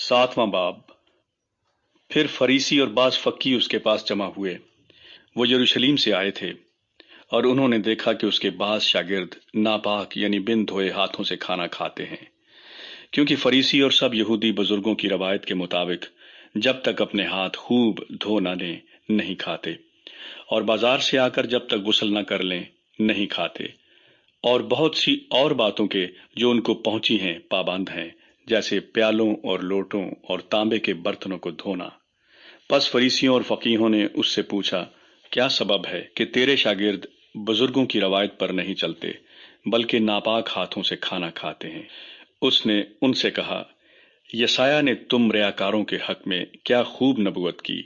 7वां बाब। फिर फरीसी और बाज फक्की उसके पास जमा हुए। वो यरूशलेम से आए थे और उन्होंने देखा कि उसके बाज शागिर्द नापाक यानी बिन धोए हाथों से खाना खाते हैं, क्योंकि फरीसी और सब यहूदी बुजुर्गों की रवायत के मुताबिक जब तक अपने हाथ खूब धो न लें नहीं खाते, और बाजार से आकर जब तक गुस्ल न कर लें नहीं खाते, और बहुत सी और बातों के जो उनको पहुंची हैं पाबंद हैं, जैसे प्यालों और लोटों और तांबे के बर्तनों को धोना। बस फरीसियों और फकीहों ने उससे पूछा, क्या सबब है कि तेरे शागिर्द बुजुर्गों की रवायत पर नहीं चलते बल्कि नापाक हाथों से खाना खाते हैं? उसने उनसे कहा, यसाया ने तुम रियाकारों के हक में क्या खूब नबुवत की,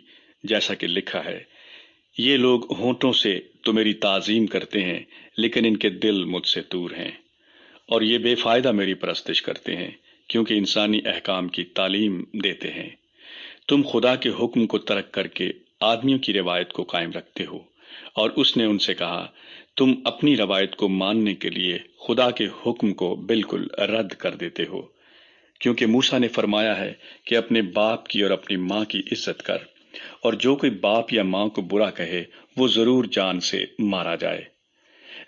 जैसा कि लिखा है, ये लोग होंठों से तो मेरी ताजीम करते हैं लेकिन इनके दिल मुझसे दूर हैं, और ये बेफायदा मेरी परस्तिश करते हैं क्योंकि इंसानी अहकाम की तालीम देते हैं। तुम खुदा के हुक्म को तर्क करके आदमियों की रिवायत को कायम रखते हो। और उसने उनसे कहा, तुम अपनी रवायत को मानने के लिए खुदा के हुक्म को बिल्कुल रद्द कर देते हो, क्योंकि मूसा ने फरमाया है कि अपने बाप की और अपनी माँ की इज्जत कर, और जो कोई बाप या माँ को बुरा कहे वो जरूर जान से मारा जाए।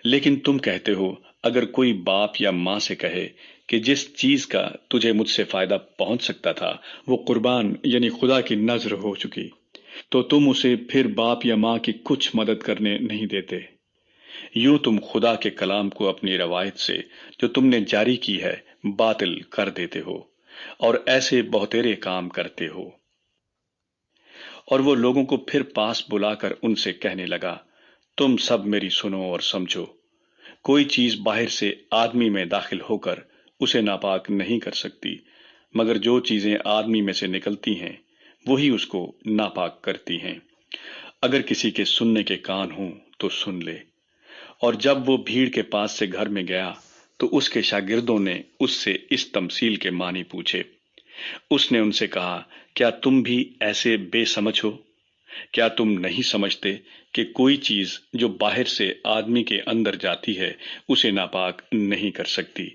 लेकिन तुम कहते हो, अगर कोई बाप या माँ से कहे कि जिस चीज का तुझे मुझसे फायदा पहुंच सकता था वो कुर्बान यानी खुदा की नजर हो चुकी, तो तुम उसे फिर बाप या माँ की कुछ मदद करने नहीं देते। यूं तुम खुदा के कलाम को अपनी रवायत से जो तुमने जारी की है बातिल कर देते हो और ऐसे बहुतेरे काम करते हो। और वो लोगों को फिर पास बुलाकर उनसे कहने लगा, तुम सब मेरी सुनो और समझो। कोई चीज बाहर से आदमी में दाखिल होकर उसे नापाक नहीं कर सकती, मगर जो चीजें आदमी में से निकलती हैं वही उसको नापाक करती हैं। अगर किसी के सुनने के कान हों तो सुन ले। और जब वो भीड़ के पास से घर में गया तो उसके शागिर्दों ने उससे इस तमसील के मानी पूछे। उसने उनसे कहा, क्या तुम भी ऐसे बेसमझ हो? क्या तुम नहीं समझते कि कोई चीज जो बाहर से आदमी के अंदर जाती है उसे नापाक नहीं कर सकती,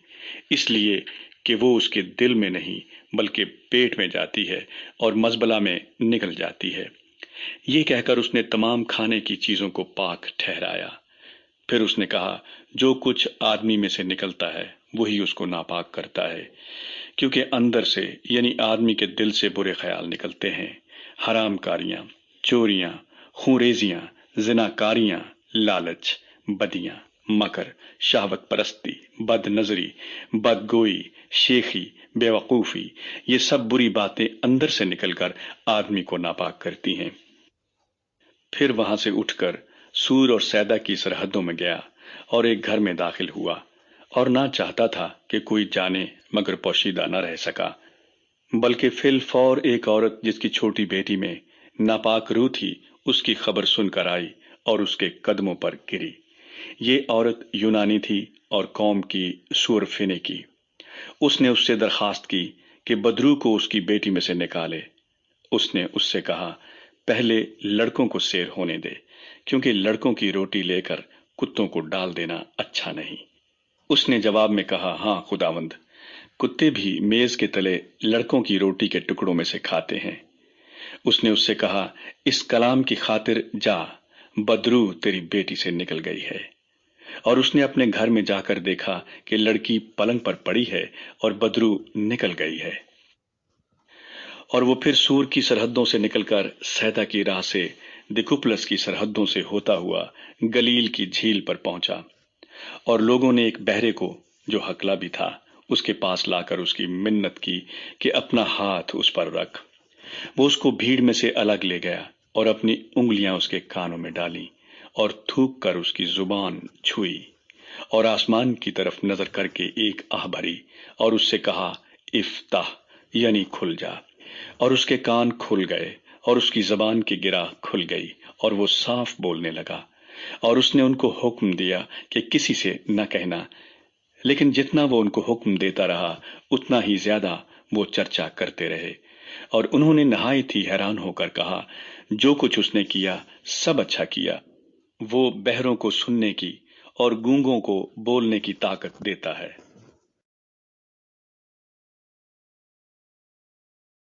इसलिए कि वो उसके दिल में नहीं बल्कि पेट में जाती है और मजबला में निकल जाती है। ये कहकर उसने तमाम खाने की चीजों को पाक ठहराया। फिर उसने कहा, जो कुछ आदमी में से निकलता है वही उसको नापाक करता है, क्योंकि अंदर से यानी आदमी के दिल से बुरे ख्याल निकलते हैं, हरामकारियां, चोरियां, खूंरेजियां, जिनाकारियां, लालच, बदियां, मकर, शहवत परस्ती, बदनजरी, बदगोई, शेखी, बेवकूफी, ये सब बुरी बातें अंदर से निकलकर आदमी को नापाक करती हैं। फिर वहां से उठकर सूर और सैदा की सरहदों में गया और एक घर में दाखिल हुआ, और ना चाहता था कि कोई जाने, मगर पोशीदा न रह सका। बल्कि फिल फौर एक औरत जिसकी छोटी बेटी में नापाक रूह थी उसकी खबर सुनकर आई और उसके कदमों पर गिरी। ये औरत यूनानी थी और कौम की सूरफिने की। उसने उससे दरखास्त की कि बदरू को उसकी बेटी में से निकाले। उसने उससे कहा, पहले लड़कों को सैर होने दे, क्योंकि लड़कों की रोटी लेकर कुत्तों को डाल देना अच्छा नहीं। उसने जवाब में कहा, हाँ खुदावंद, कुत्ते भी मेज के तले लड़कों की रोटी के टुकड़ों में से खाते हैं। उसने उससे कहा, इस कलाम की खातिर जा, बदरू तेरी बेटी से निकल गई है। और उसने अपने घर में जाकर देखा कि लड़की पलंग पर पड़ी है और बदरू निकल गई है। और वो फिर सूर की सरहदों से निकलकर सैदा की राह से दिकुपलस की सरहदों से होता हुआ गलील की झील पर पहुंचा, और लोगों ने एक बहरे को, जो हकला भी था, उसके पास लाकर उसकी मिन्नत की कि अपना हाथ उस पर रख। वो उसको भीड़ में से अलग ले गया और अपनी उंगलियां उसके कानों में डाली और थूक कर उसकी जुबान छुई, और आसमान की तरफ नजर करके एक आह भरी और उससे कहा, इफ्ताह यानी खुल जा। और उसके कान खुल गए और उसकी जबान की गिरा खुल गई और वो साफ बोलने लगा। और उसने उनको हुक्म दिया कि किसी से न कहना, लेकिन जितना वो उनको हुक्म देता रहा उतना ही ज्यादा वो चर्चा करते रहे। और उन्होंने नहायत ही हैरान होकर कहा, जो कुछ उसने किया सब अच्छा किया। वो बहरों को सुनने की और गूंगों को बोलने की ताकत देता है।